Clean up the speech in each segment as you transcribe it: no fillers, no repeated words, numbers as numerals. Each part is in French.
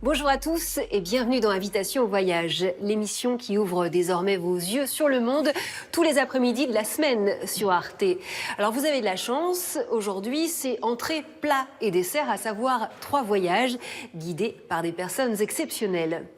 Bonjour à tous et bienvenue dans Invitation au voyage, l'émission qui ouvre désormais vos yeux sur le monde tous les après-midi de la semaine sur Arte. Alors vous avez de la chance, aujourd'hui c'est entrée, plat et dessert, à savoir 3 voyages guidés par des personnes exceptionnelles.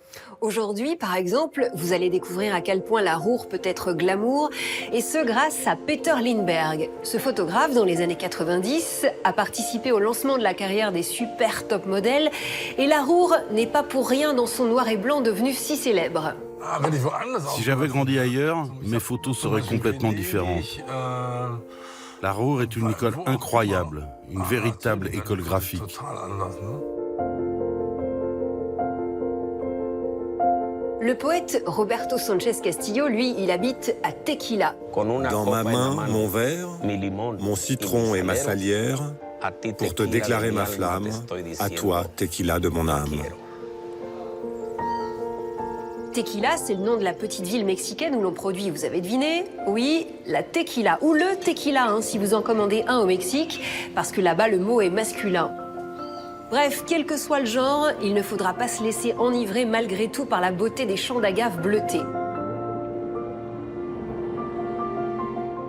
Aujourd'hui, par exemple, vous allez découvrir à quel point la Ruhr peut être glamour, et ce grâce à Peter Lindbergh. Ce photographe, dans les années 90, a participé au lancement de la carrière des super top modèles, et la Ruhr n'est pas pour rien dans son noir et blanc devenu si célèbre. Si j'avais grandi ailleurs, mes photos seraient complètement différentes. La Ruhr est une école incroyable, une véritable école graphique. Le poète Roberto Sanchez Castillo, lui, il habite à Tequila. Dans ma main, mon verre, mon citron et ma salière, pour te déclarer ma flamme, à toi, tequila de mon âme. Tequila, c'est le nom de la petite ville mexicaine où l'on produit, vous avez deviné? Oui, la tequila, ou le tequila, si vous en commandez un au Mexique, parce que là-bas, le mot est masculin. Bref, quel que soit le genre, il ne faudra pas se laisser enivrer malgré tout par la beauté des champs d'agave bleutés.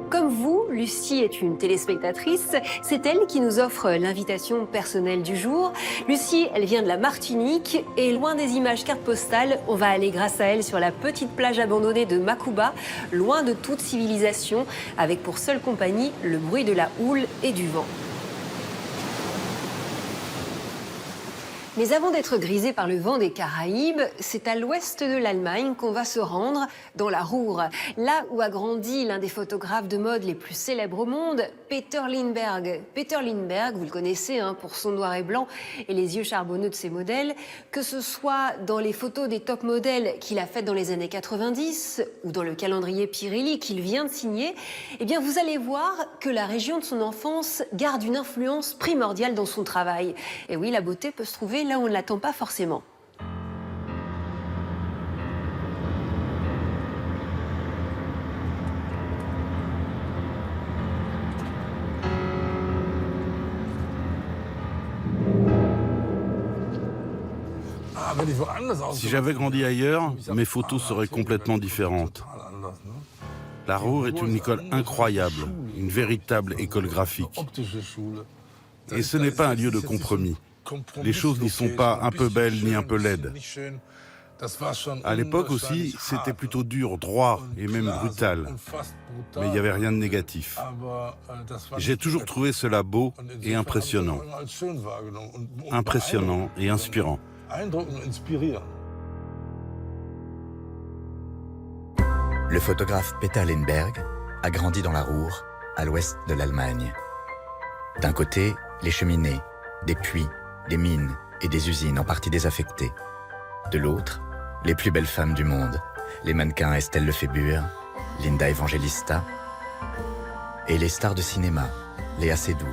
Comme vous, Lucie est une téléspectatrice. C'est elle qui nous offre l'invitation personnelle du jour. Lucie, elle vient de la Martinique et loin des images cartes postales, on va aller grâce à elle sur la petite plage abandonnée de Macuba, loin de toute civilisation, avec pour seule compagnie le bruit de la houle et du vent. Mais avant d'être grisé par le vent des Caraïbes, c'est à l'ouest de l'Allemagne qu'on va se rendre, dans la Ruhr, là où a grandi l'un des photographes de mode les plus célèbres au monde, Peter Lindbergh. Peter Lindbergh, vous le connaissez pour son noir et blanc et les yeux charbonneux de ses modèles, que ce soit dans les photos des top modèles qu'il a faites dans les années 90 ou dans le calendrier Pirelli qu'il vient de signer, eh bien vous allez voir que la région de son enfance garde une influence primordiale dans son travail. Et oui, la beauté peut se trouver là où on ne l'attend pas forcément. Si j'avais grandi ailleurs, mes photos seraient complètement différentes. La Ruhr est une école incroyable, une véritable école graphique. Et ce n'est pas un lieu de compromis. Les choses n'y sont pas un peu belles ni un peu laides. À l'époque aussi, c'était plutôt dur, droit et même brutal. Mais il n'y avait rien de négatif. J'ai toujours trouvé cela beau et impressionnant. Impressionnant et inspirant. Le photographe Peter Lindbergh a grandi dans la Ruhr, à l'ouest de l'Allemagne. D'un côté, les cheminées, des puits, des mines et des usines en partie désaffectées. De l'autre, les plus belles femmes du monde, les mannequins Estelle Lefébure, Linda Evangelista et les stars de cinéma, Léa Seydoux,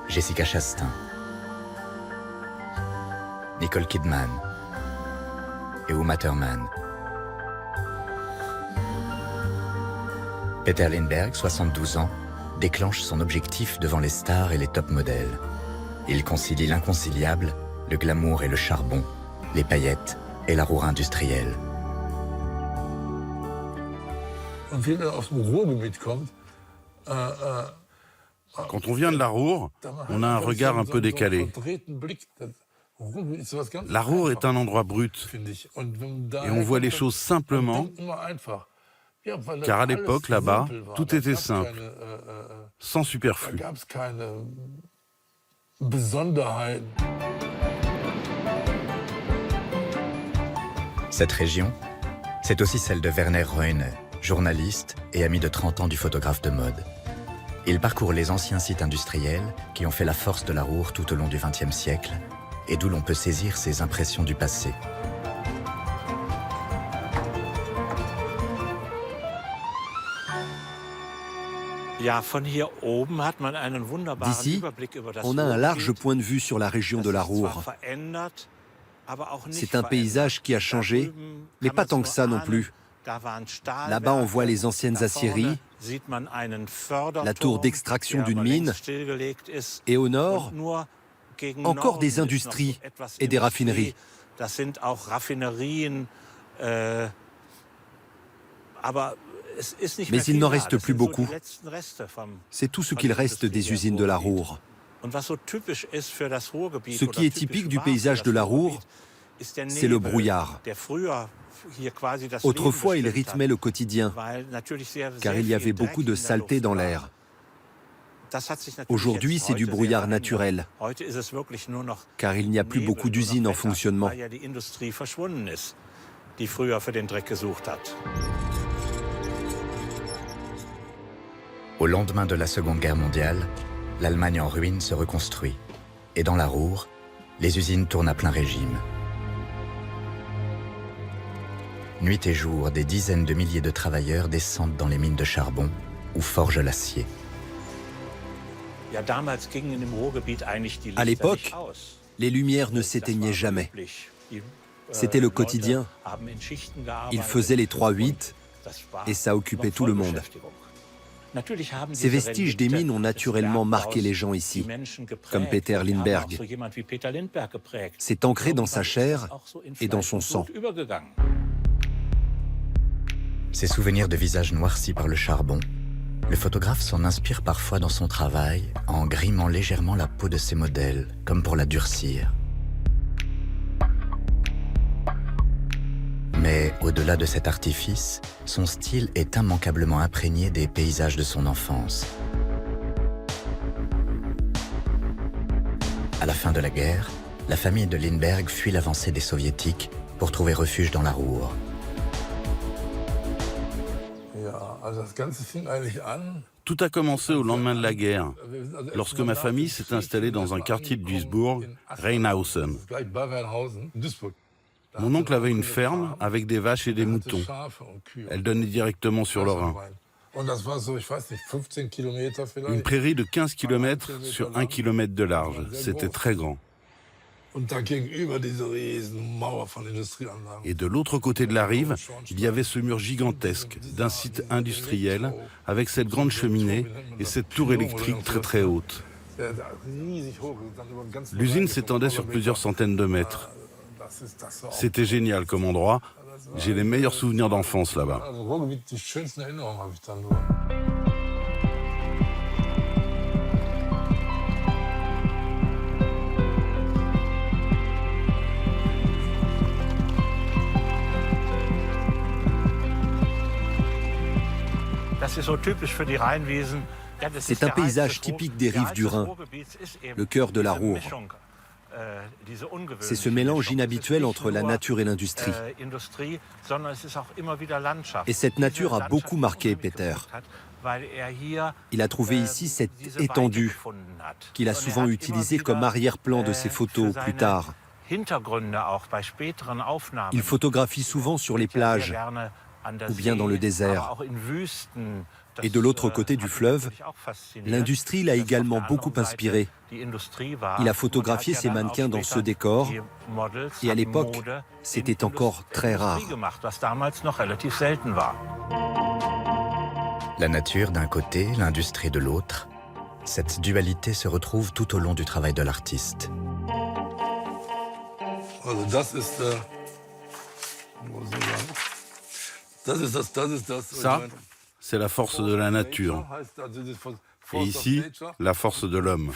Jessica Chastain, Nicole Kidman et Uma Thurman. Peter Lindbergh, 72 ans, déclenche son objectif devant les stars et les top modèles. Il concilie l'inconciliable, le glamour et le charbon, les paillettes et la Ruhr industrielle. Quand on vient de la Ruhr, on a un regard un peu décalé. La Ruhr est un endroit brut et on voit les choses simplement, car à l'époque, là-bas, tout était simple, sans superflu. Cette région, c'est aussi celle de Werner Reune, journaliste et ami de 30 ans du photographe de mode. Il parcourt les anciens sites industriels qui ont fait la force de la Ruhr tout au long du XXe siècle et d'où l'on peut saisir ses impressions du passé. D'ici, on a un large point de vue sur la région de la Ruhr. C'est un paysage qui a changé, mais pas tant que ça non plus. Là-bas, on voit les anciennes aciéries, la tour d'extraction d'une mine, et au nord, encore des industries et des raffineries. Mais il n'en reste plus beaucoup. C'est tout ce qu'il reste des usines de la Ruhr. Ce qui est typique du paysage de la Ruhr, c'est le brouillard. Autrefois, il rythmait le quotidien, car il y avait beaucoup de saleté dans l'air. Aujourd'hui, c'est du brouillard naturel, car il n'y a plus beaucoup d'usines en fonctionnement. Au lendemain de la Seconde Guerre mondiale, l'Allemagne en ruine se reconstruit. Et dans la Ruhr, les usines tournent à plein régime. Nuit et jour, des dizaines de milliers de travailleurs descendent dans les mines de charbon ou forgent l'acier. À l'époque, les lumières ne s'éteignaient jamais. C'était le quotidien. Ils faisaient les 3-8 et ça occupait tout le monde. Ces vestiges des mines ont naturellement marqué les gens ici, comme Peter Lindbergh. C'est ancré dans sa chair et dans son sang. Ces souvenirs de visages noircis par le charbon, le photographe s'en inspire parfois dans son travail en grimant légèrement la peau de ses modèles, comme pour la durcir. Mais au-delà de cet artifice, son style est immanquablement imprégné des paysages de son enfance. À la fin de la guerre, la famille de Lindbergh fuit l'avancée des soviétiques pour trouver refuge dans la Ruhr. Tout a commencé au lendemain de la guerre, lorsque ma famille s'est installée dans un quartier de Duisbourg, Rheinhausen. Mon oncle avait une ferme avec des vaches et des moutons. Elle donnait directement sur le Rhin. Une prairie de 15 km sur 1 km de large. C'était très grand. Et de l'autre côté de la rive, il y avait ce mur gigantesque d'un site industriel avec cette grande cheminée et cette tour électrique très très haute. L'usine s'étendait sur plusieurs centaines de mètres. C'était génial comme endroit. J'ai les meilleurs souvenirs d'enfance là-bas. C'est un paysage typique des rives du Rhin, le cœur de la Ruhr. C'est ce mélange inhabituel entre la nature et l'industrie. Et cette nature a beaucoup marqué Peter. Il a trouvé ici cette étendue qu'il a souvent utilisée comme arrière-plan de ses photos plus tard. Il photographie souvent sur les plages ou bien dans le désert. Et de l'autre côté du fleuve, l'industrie l'a également beaucoup inspiré. Il a photographié ses mannequins dans ce décor, et à l'époque, c'était encore très rare. La nature d'un côté, l'industrie de l'autre, cette dualité se retrouve tout au long du travail de l'artiste. Ça, c'est la force de la nature. Et ici, la force de l'homme.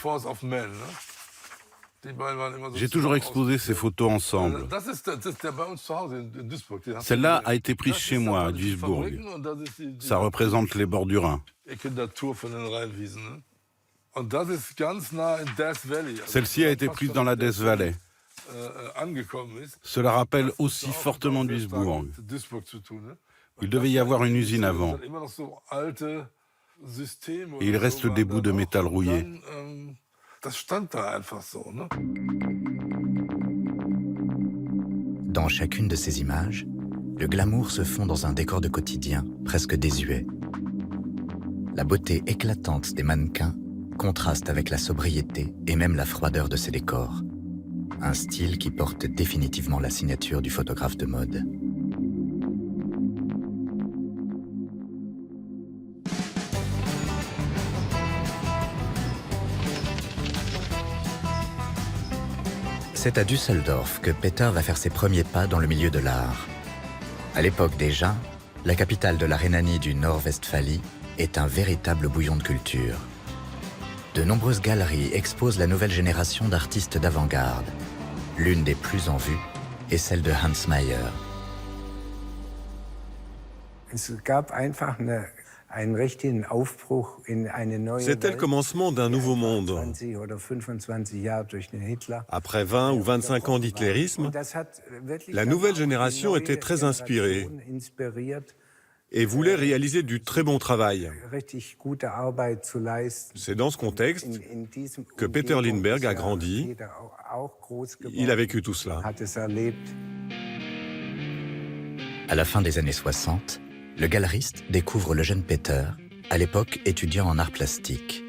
J'ai toujours exposé ces photos ensemble. Celle-là a été prise chez moi, à Duisbourg. Ça représente les bords du Rhin. Celle-ci a été prise dans la Death Valley. Cela rappelle aussi fortement Duisbourg. Il devait y avoir une usine avant. Et il reste des bouts de métal rouillé. Dans chacune de ces images, le glamour se fond dans un décor de quotidien presque désuet. La beauté éclatante des mannequins contraste avec la sobriété et même la froideur de ces décors. Un style qui porte définitivement la signature du photographe de mode. C'est à Düsseldorf que Peter va faire ses premiers pas dans le milieu de l'art. À l'époque déjà, la capitale de la Rhénanie du Nord-Westphalie est un véritable bouillon de culture. De nombreuses galeries exposent la nouvelle génération d'artistes d'avant-garde. L'une des plus en vue est celle de Hans Mayer. C'était le commencement d'un nouveau monde. Après 20 ou 25 ans d'hitlérisme, la nouvelle génération était très inspirée et voulait réaliser du très bon travail. C'est dans ce contexte que Peter Lindbergh a grandi. Il a vécu tout cela. À la fin des années 60, le galeriste découvre le jeune Peter, à l'époque étudiant en art plastique.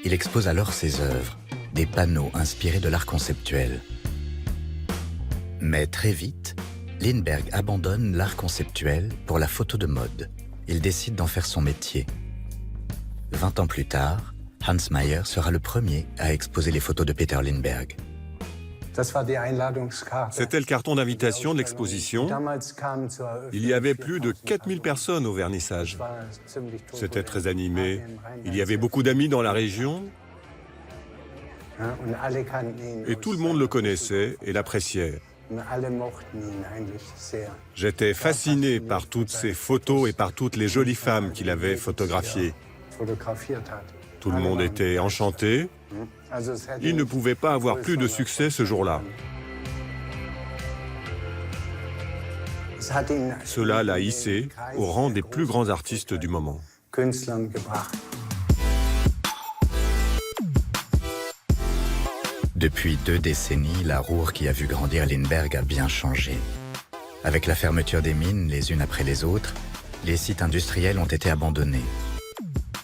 Il expose alors ses œuvres, des panneaux inspirés de l'art conceptuel. Mais très vite, Lindbergh abandonne l'art conceptuel pour la photo de mode. Il décide d'en faire son métier. 20 ans plus tard, Hans Mayer sera le premier à exposer les photos de Peter Lindbergh. C'était le carton d'invitation de l'exposition. Il y avait plus de 4000 personnes au vernissage. C'était très animé. Il y avait beaucoup d'amis dans la région. Et tout le monde le connaissait et l'appréciait. J'étais fasciné par toutes ces photos et par toutes les jolies femmes qu'il avait photographiées. Tout le monde était enchanté. Il ne pouvait pas avoir plus de succès ce jour-là. Cela l'a hissé au rang des plus grands artistes du moment. Depuis 2 décennies, la Ruhr qui a vu grandir Lindbergh a bien changé. Avec la fermeture des mines les unes après les autres, les sites industriels ont été abandonnés.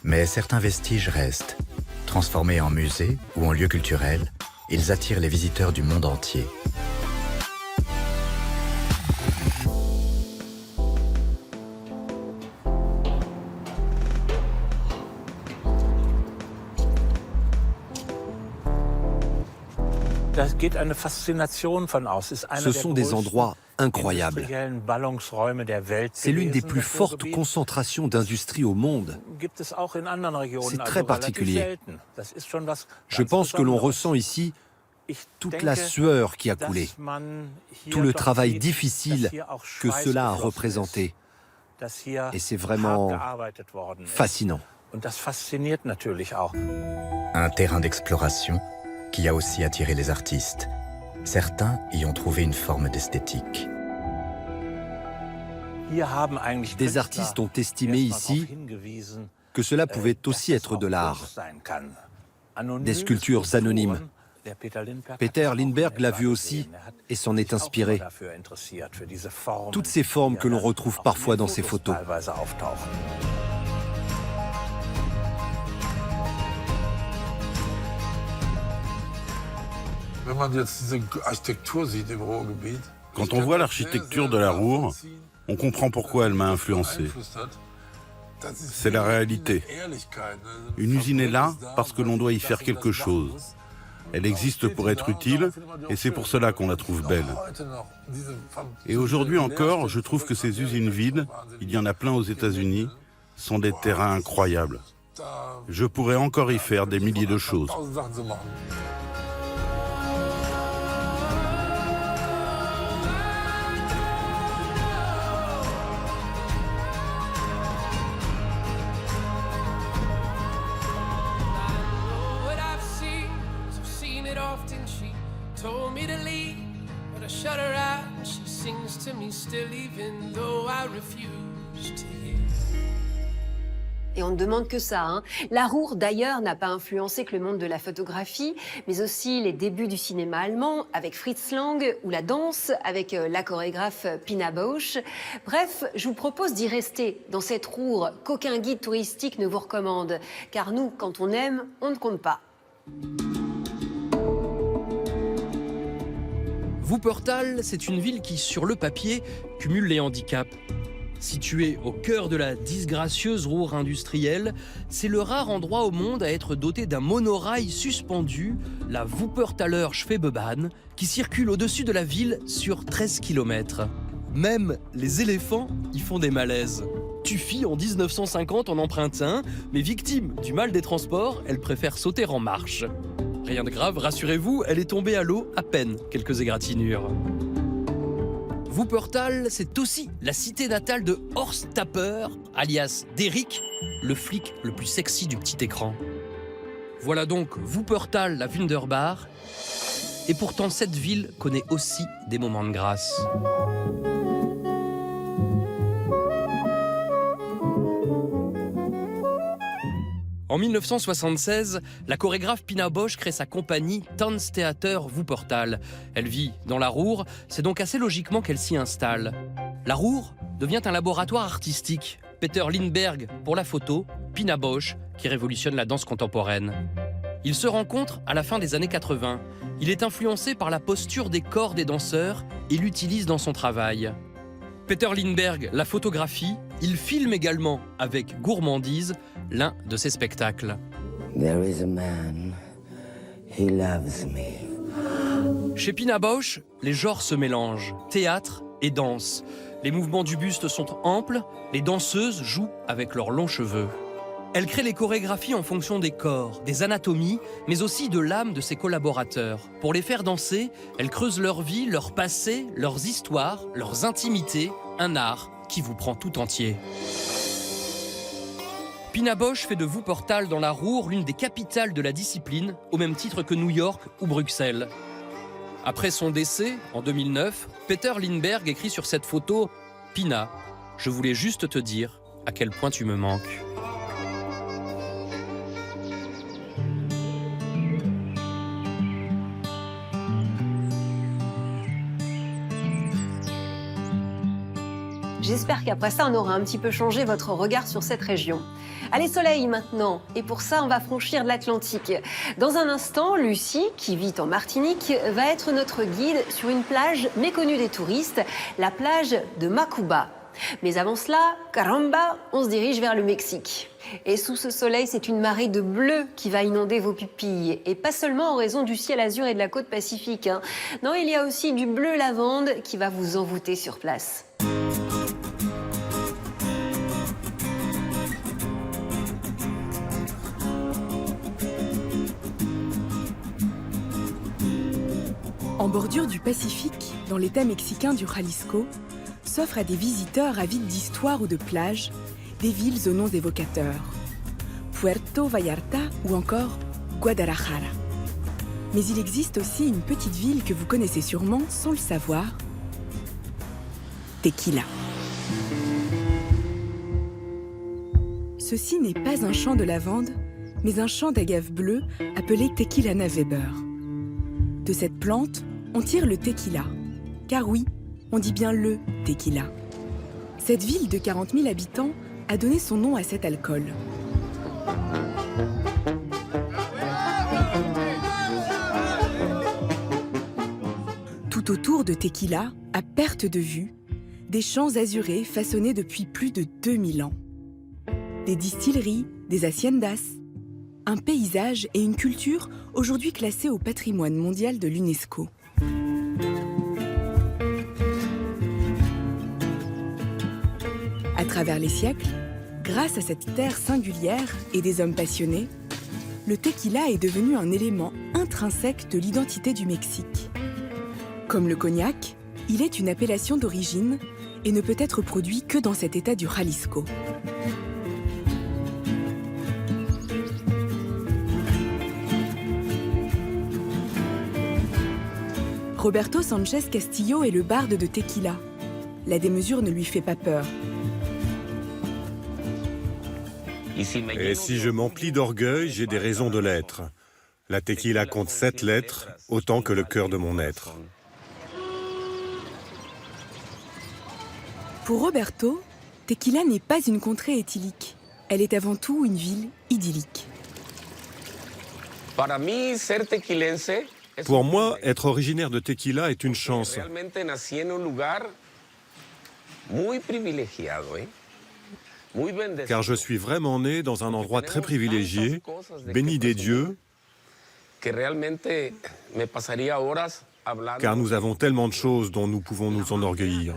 Mais certains vestiges restent. Transformés en musées ou en lieux culturels, ils attirent les visiteurs du monde entier. Ce sont des endroits incroyables. C'est l'une des plus fortes concentrations d'industrie au monde. C'est très particulier. Je pense que l'on ressent ici toute la sueur qui a coulé, tout le travail difficile que cela a représenté. Et c'est vraiment fascinant. Un terrain d'exploration qui a aussi attiré les artistes. Certains y ont trouvé une forme d'esthétique. Des artistes ont estimé ici que cela pouvait aussi être de l'art. Des sculptures anonymes. Peter Lindbergh l'a vu aussi et s'en est inspiré. Toutes ces formes que l'on retrouve parfois dans ses photos. Quand on voit l'architecture de la Ruhr, on comprend pourquoi elle m'a influencé. C'est la réalité. Une usine est là parce que l'on doit y faire quelque chose. Elle existe pour être utile et c'est pour cela qu'on la trouve belle. Et aujourd'hui encore, je trouve que ces usines vides, il y en a plein aux États-Unis, sont des terrains incroyables. Je pourrais encore y faire des milliers de choses. Et on ne demande que ça, hein. La Ruhr, d'ailleurs, n'a pas influencé que le monde de la photographie, mais aussi les débuts du cinéma allemand avec Fritz Lang ou la danse avec la chorégraphe Pina Bausch. Bref, je vous propose d'y rester dans cette Ruhr qu'aucun guide touristique ne vous recommande. Car nous, quand on aime, on ne compte pas. Wuppertal, c'est une ville qui, sur le papier, cumule les handicaps. Situé au cœur de la disgracieuse Ruhr industrielle, c'est le rare endroit au monde à être doté d'un monorail suspendu, la Wuppertaler Schwebebahn, qui circule au-dessus de la ville sur 13 km. Même les éléphants y font des malaises. Tuffy, en 1950, en emprunte un, mais victime du mal des transports, elle préfère sauter en marche. Rien de grave, rassurez-vous, elle est tombée à l'eau à peine quelques égratignures. Wuppertal, c'est aussi la cité natale de Horst Tapper, alias d'Eric, le flic le plus sexy du petit écran. Voilà donc Wuppertal, la Wunderbar. Et pourtant, cette ville connaît aussi des moments de grâce. En 1976, la chorégraphe Pina Bausch crée sa compagnie Tanztheater Wuppertal. Elle vit dans la Ruhr, c'est donc assez logiquement qu'elle s'y installe. La Ruhr devient un laboratoire artistique. Peter Lindbergh pour la photo, Pina Bausch qui révolutionne la danse contemporaine. Ils se rencontrent à la fin des années 80. Il est influencé par la posture des corps des danseurs et l'utilise dans son travail. Peter Lindbergh la photographie, il filme également avec gourmandise l'un de ses spectacles. There is a man, he loves me. Chez Pina Bausch, les genres se mélangent, théâtre et danse. Les mouvements du buste sont amples, les danseuses jouent avec leurs longs cheveux. Elle crée les chorégraphies en fonction des corps, des anatomies, mais aussi de l'âme de ses collaborateurs. Pour les faire danser, elle creuse leur vie, leur passé, leurs histoires, leurs intimités, un art qui vous prend tout entier. Pina Bausch fait de Wuppertal dans la Ruhr l'une des capitales de la discipline, au même titre que New York ou Bruxelles. Après son décès, en 2009, Peter Lindbergh écrit sur cette photo « Pina, je voulais juste te dire à quel point tu me manques ». J'espère qu'après ça, on aura un petit peu changé votre regard sur cette région. Allez, soleil maintenant. Et pour ça, on va franchir l'Atlantique. Dans un instant, Lucie, qui vit en Martinique, va être notre guide sur une plage méconnue des touristes, la plage de Macuba. Mais avant cela, caramba, on se dirige vers le Mexique. Et sous ce soleil, c'est une marée de bleu qui va inonder vos pupilles. Et pas seulement en raison du ciel azur et de la côte pacifique. Non, il y a aussi du bleu lavande qui va vous envoûter sur place. En bordure du Pacifique, dans l'état mexicain du Jalisco, s'offrent à des visiteurs avides d'histoire ou de plage des villes aux noms évocateurs. Puerto Vallarta ou encore Guadalajara. Mais il existe aussi une petite ville que vous connaissez sûrement sans le savoir, Tequila. Ceci n'est pas un champ de lavande, mais un champ d'agave bleue appelé Tequilana Weber. De cette plante, on tire le tequila. Car oui, on dit bien le tequila. Cette ville de 40 000 habitants a donné son nom à cet alcool. Tout autour de Tequila, à perte de vue, des champs azurés façonnés depuis plus de 2000 ans. Des distilleries, des haciendas, un paysage et une culture aujourd'hui classés au patrimoine mondial de l'UNESCO. À travers les siècles, grâce à cette terre singulière et des hommes passionnés, le tequila est devenu un élément intrinsèque de l'identité du Mexique. Comme le cognac, il est une appellation d'origine et ne peut être produit que dans cet état du Jalisco. Roberto Sánchez Castillo est le barde de Tequila. La démesure ne lui fait pas peur. Et si je m'emplis d'orgueil, j'ai des raisons de l'être. La tequila compte 7 lettres, autant que le cœur de mon être. Pour Roberto, Tequila n'est pas une contrée éthylique. Elle est avant tout une ville idyllique. Pour moi, être originaire de Tequila est une chance. car je suis vraiment né dans un endroit très privilégié, béni des dieux, car nous avons tellement de choses dont nous pouvons nous enorgueillir.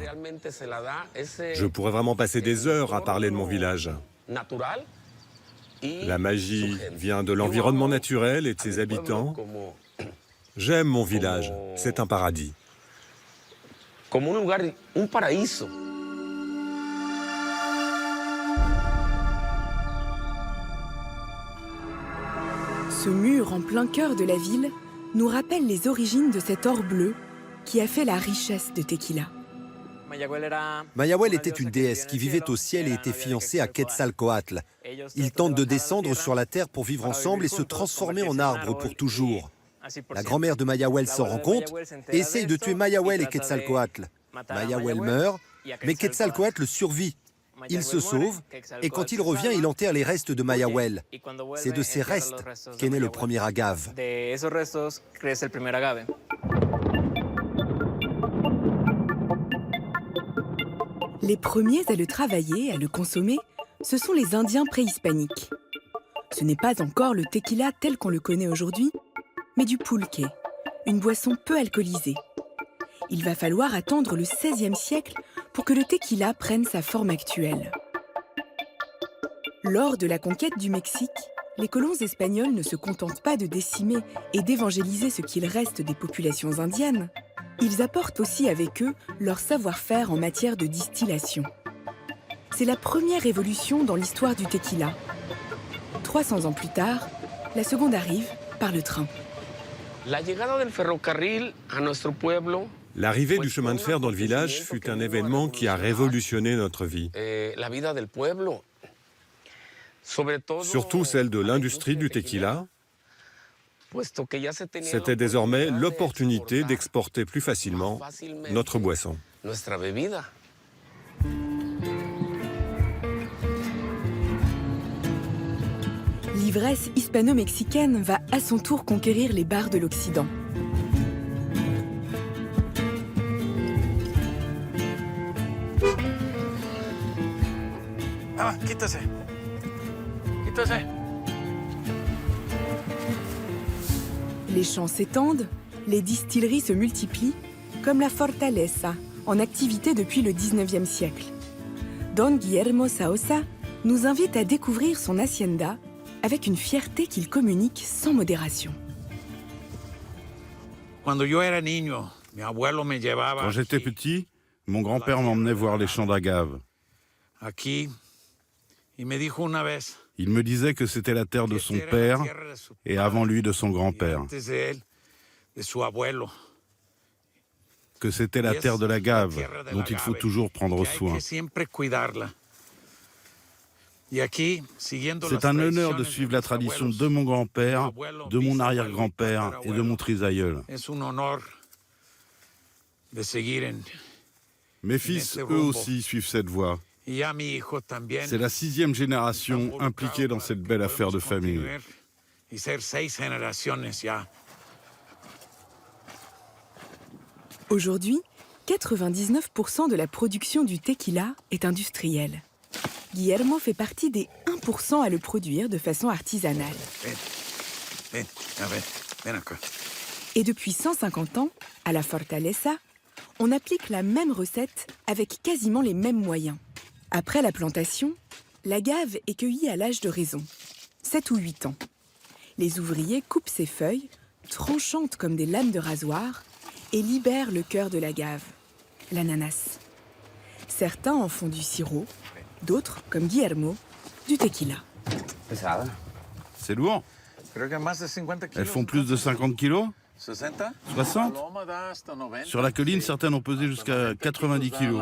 Je pourrais vraiment passer des heures à parler de mon village. La magie vient de l'environnement naturel et de ses habitants. J'aime mon village, c'est un paradis. Ce mur en plein cœur de la ville nous rappelle les origines de cet or bleu qui a fait la richesse de Tequila. Mayahuel était une déesse qui vivait au ciel et était fiancée à Quetzalcoatl. Ils tentent de descendre sur la terre pour vivre ensemble et se transformer en arbre pour toujours. La grand-mère de Mayahuel s'en rend compte et essaye de tuer Mayahuel et Quetzalcoatl. Mayahuel meurt, mais Quetzalcoatl survit. Il se sauve et quand il revient, il enterre les restes de Mayahuel. C'est de ces restes qu'est né le premier agave. Les premiers à le travailler, à le consommer, ce sont les Indiens préhispaniques. Ce n'est pas encore le tequila tel qu'on le connaît aujourd'hui, mais du pulque, une boisson peu alcoolisée. Il va falloir attendre le XVIe siècle pour que le tequila prenne sa forme actuelle. Lors de la conquête du Mexique, les colons espagnols ne se contentent pas de décimer et d'évangéliser ce qu'il reste des populations indiennes. Ils apportent aussi avec eux leur savoir-faire en matière de distillation. C'est la première évolution dans l'histoire du tequila. 300 ans plus tard, la seconde arrive par le train. L'arrivée du chemin de fer dans le village fut un événement qui a révolutionné notre vie. Surtout celle de l'industrie du tequila. C'était désormais l'opportunité d'exporter plus facilement notre boisson. L'ivresse hispano-mexicaine va à son tour conquérir les bars de l'Occident. Les champs s'étendent, les distilleries se multiplient, comme la Fortaleza, en activité depuis le XIXe siècle. Don Guillermo Saosa nous invite à découvrir son hacienda avec une fierté qu'il communique sans modération. Quand j'étais petit, mon grand-père m'emmenait voir les champs d'agave. Il me disait que c'était la terre de son père et avant lui de son grand-père. Que c'était la terre de l'agave dont il faut toujours prendre soin. C'est un honneur de suivre la tradition de mon grand-père, de mon arrière-grand-père et de mon trisaïeul. Mes fils, eux aussi, suivent cette voie. C'est la 6e génération impliquée dans cette belle affaire de famille. Aujourd'hui, 99% de la production du tequila est industrielle. Guillermo fait partie des 1% à le produire de façon artisanale. Et depuis 150 ans, à la Fortaleza, on applique la même recette avec quasiment les mêmes moyens. Après la plantation, l'agave est cueillie à l'âge de raison, 7 ou 8 ans. Les ouvriers coupent ses feuilles, tranchantes comme des lames de rasoir, et libèrent le cœur de l'agave, l'ananas. Certains en font du sirop, d'autres, comme Guillermo, du tequila. C'est lourd. Elles font plus de 50 kilos ? 60 ? Sur la colline, certaines ont pesé jusqu'à 90 kilos.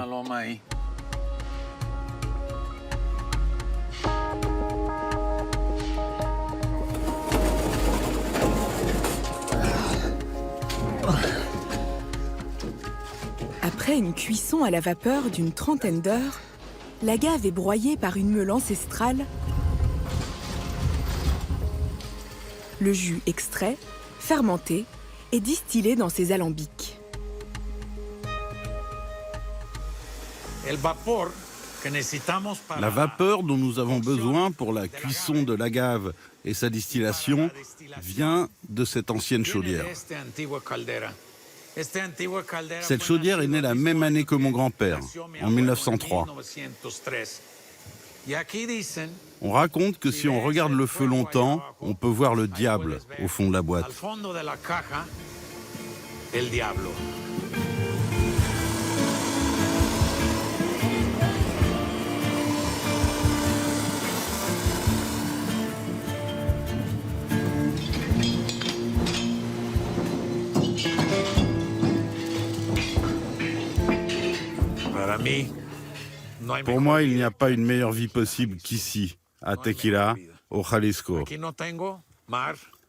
Après une cuisson à la vapeur d'une trentaine d'heures, l'agave est broyée par une meule ancestrale. Le jus extrait, fermenté et distillé dans ces alambics. La vapeur dont nous avons besoin pour la cuisson de l'agave et sa distillation vient de cette ancienne chaudière. Cette chaudière est née la même année que mon grand-père, en 1903. On raconte que si on regarde le feu longtemps, on peut voir le diable au fond de la boîte. Pour moi, il n'y a pas une meilleure vie possible qu'ici, à Tequila, au Jalisco.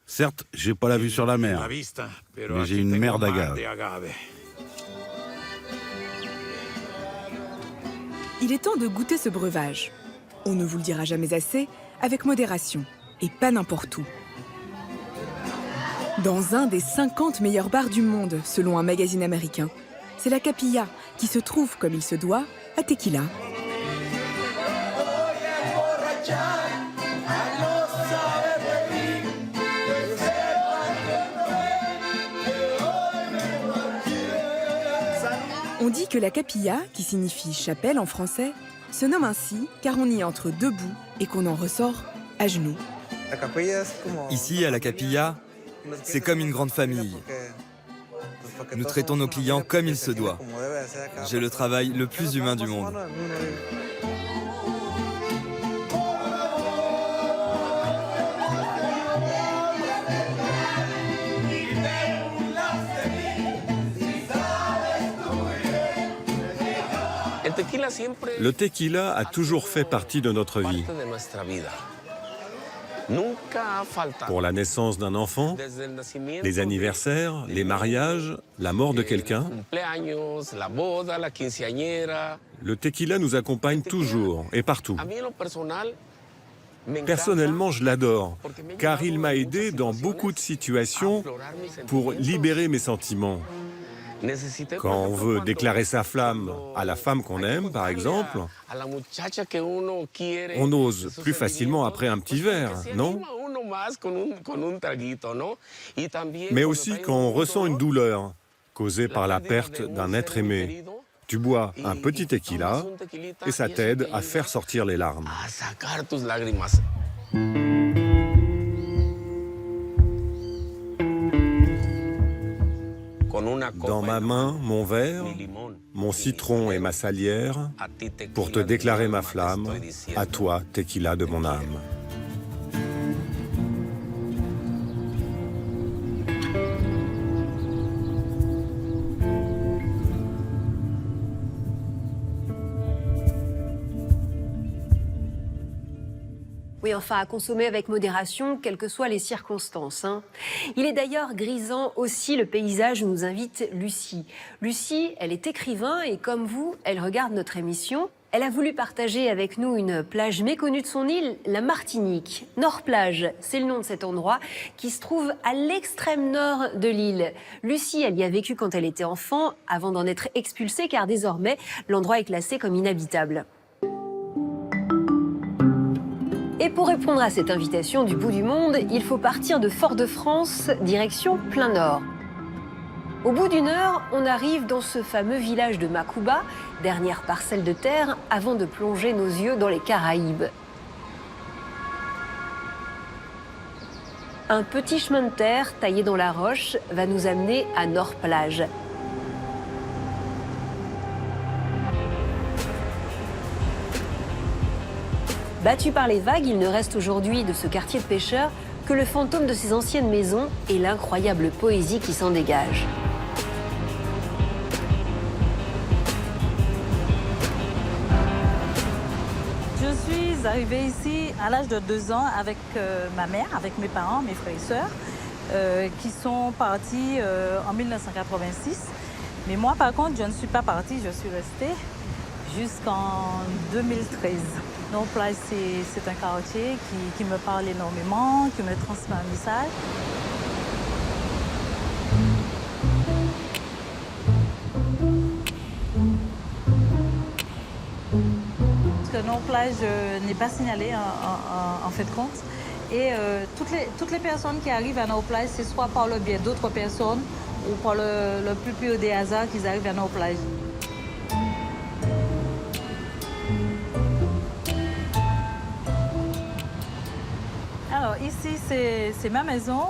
Certes, j'ai pas la vue sur la mer, mais j'ai une mer d'agave. Il est temps de goûter ce breuvage. On ne vous le dira jamais assez, avec modération, et pas n'importe où. Dans un des 50 meilleurs bars du monde, selon un magazine américain, c'est la Capilla qui se trouve, comme il se doit, à Tequila. On dit que la Capilla, qui signifie chapelle en français, se nomme ainsi car on y entre debout et qu'on en ressort à genoux. Ici, à la Capilla, c'est comme une grande famille. Nous traitons nos clients comme il se doit. J'ai le travail le plus humain du monde. Le tequila a toujours fait partie de notre vie. Pour la naissance d'un enfant, les anniversaires, les mariages, la mort de quelqu'un, le tequila nous accompagne toujours et partout. Personnellement, je l'adore, car il m'a aidé dans beaucoup de situations pour libérer mes sentiments. Quand on veut déclarer sa flamme à la femme qu'on aime, par exemple, on ose plus facilement après un petit verre, non ? Mais aussi quand on ressent une douleur causée par la perte d'un être aimé. Tu bois un petit tequila et ça t'aide à faire sortir les larmes. Dans ma main, mon verre, mon citron et ma salière, pour te déclarer ma flamme, à toi, tequila de mon âme. Oui, enfin, à consommer avec modération, quelles que soient les circonstances. Il est d'ailleurs grisant aussi le paysage où nous invite Lucie. Lucie, elle est écrivain et comme vous, elle regarde notre émission. Elle a voulu partager avec nous une plage méconnue de son île, la Martinique. Nord-Plage, c'est le nom de cet endroit qui se trouve à l'extrême nord de l'île. Lucie, elle y a vécu quand elle était enfant, avant d'en être expulsée, car désormais, l'endroit est classé comme inhabitable. Et pour répondre à cette invitation du bout du monde, il faut partir de Fort-de-France, direction plein nord. Au bout d'une heure, on arrive dans ce fameux village de Macouba, dernière parcelle de terre, avant de plonger nos yeux dans les Caraïbes. Un petit chemin de terre taillé dans la roche va nous amener à Nord-Plage. Battu par les vagues, il ne reste aujourd'hui de ce quartier de pêcheurs que le fantôme de ses anciennes maisons et l'incroyable poésie qui s'en dégage. Je suis arrivée ici à l'âge de 2 ans avec ma mère, avec mes parents, mes frères et sœurs, qui sont partis en 1986. Mais moi, par contre, je ne suis pas partie, je suis restée jusqu'en 2013. Nord-Plage, c'est un quartier qui me parle énormément, qui me transmet un message. naufrage n'est pas signalé en fait de compte. Et toutes les personnes qui arrivent à naufrage, c'est soit par le biais d'autres personnes ou par le plus pur des hasards qu'ils arrivent à naufrage. Alors ici, c'est ma maison.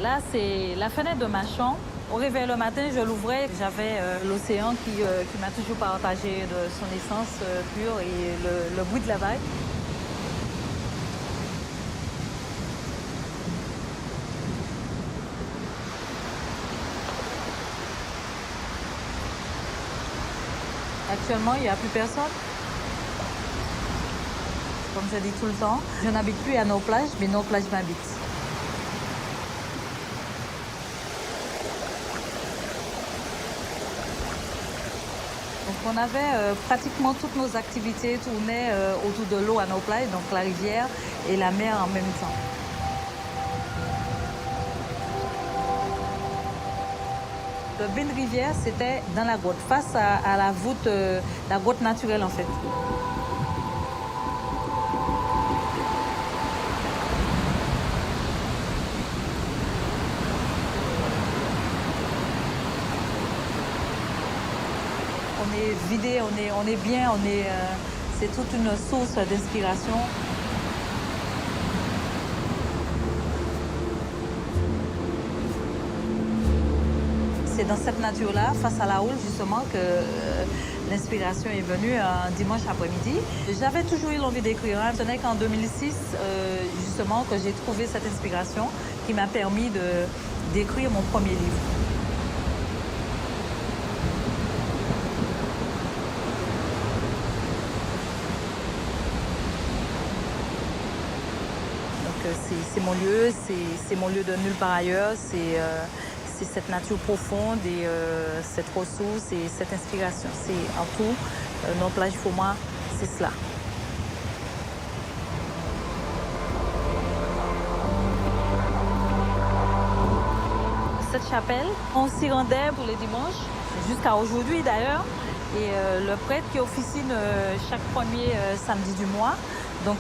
Là, c'est la fenêtre de ma chambre. Au réveil le matin, je l'ouvrais. J'avais l'océan qui m'a toujours partagé de son essence pure et le bruit de la vague. Actuellement, il n'y a plus personne. Comme je dis tout le temps, je n'habite plus à nos plages, mais nos plages m'habitent. Donc on avait pratiquement toutes nos activités tournées autour de l'eau à nos plages, donc la rivière et la mer en même temps. Le bain de rivière, c'était dans la grotte, face à la voûte, la grotte naturelle en fait. On est vidé, on est bien, c'est toute une source d'inspiration. C'est dans cette nature-là, face à la houle, justement, que l'inspiration est venue un dimanche après-midi. J'avais toujours eu l'envie d'écrire. Ce n'est qu'en 2006, justement, que j'ai trouvé cette inspiration qui m'a permis d'écrire mon premier livre. Donc, c'est mon lieu, c'est mon lieu de nulle part ailleurs. C'est cette nature profonde et cette ressource et cette inspiration. C'est en tout, nos plages pour moi, c'est cela. Cette chapelle, on s'y rendait pour les dimanches, jusqu'à aujourd'hui d'ailleurs. Et le prêtre qui officine chaque premier samedi du mois, donc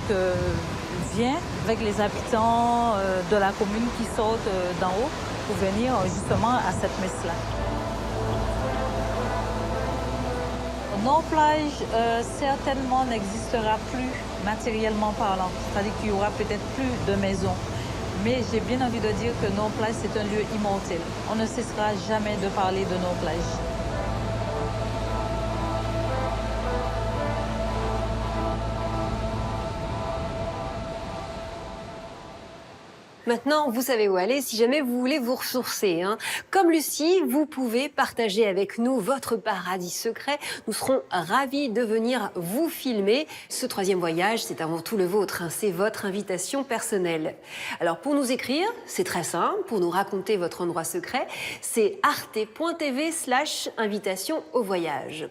vient avec les habitants de la commune qui sortent d'en haut pour venir justement à cette messe-là. Nos plages certainement n'existera plus matériellement parlant, c'est-à-dire qu'il y aura peut-être plus de maisons. Mais j'ai bien envie de dire que nos plages, c'est un lieu immortel. On ne cessera jamais de parler de nos plages. Maintenant, vous savez où aller si jamais vous voulez vous ressourcer. Comme Lucie, vous pouvez partager avec nous votre paradis secret. Nous serons ravis de venir vous filmer. Ce troisième voyage, c'est avant tout le vôtre. C'est votre invitation personnelle. Alors, pour nous écrire, c'est très simple. Pour nous raconter votre endroit secret, c'est arte.tv/invitation au voyage.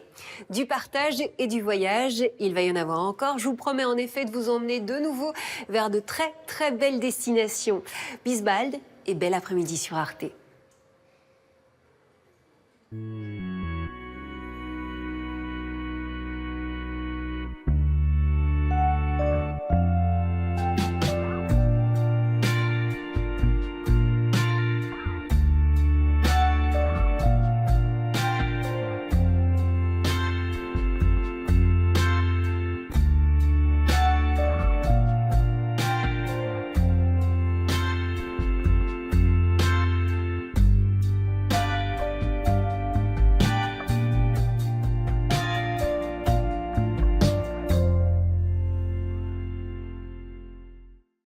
Du partage et du voyage, il va y en avoir encore. Je vous promets en effet de vous emmener de nouveau vers de très très belles destinations. Bis bald et bel après-midi sur Arte.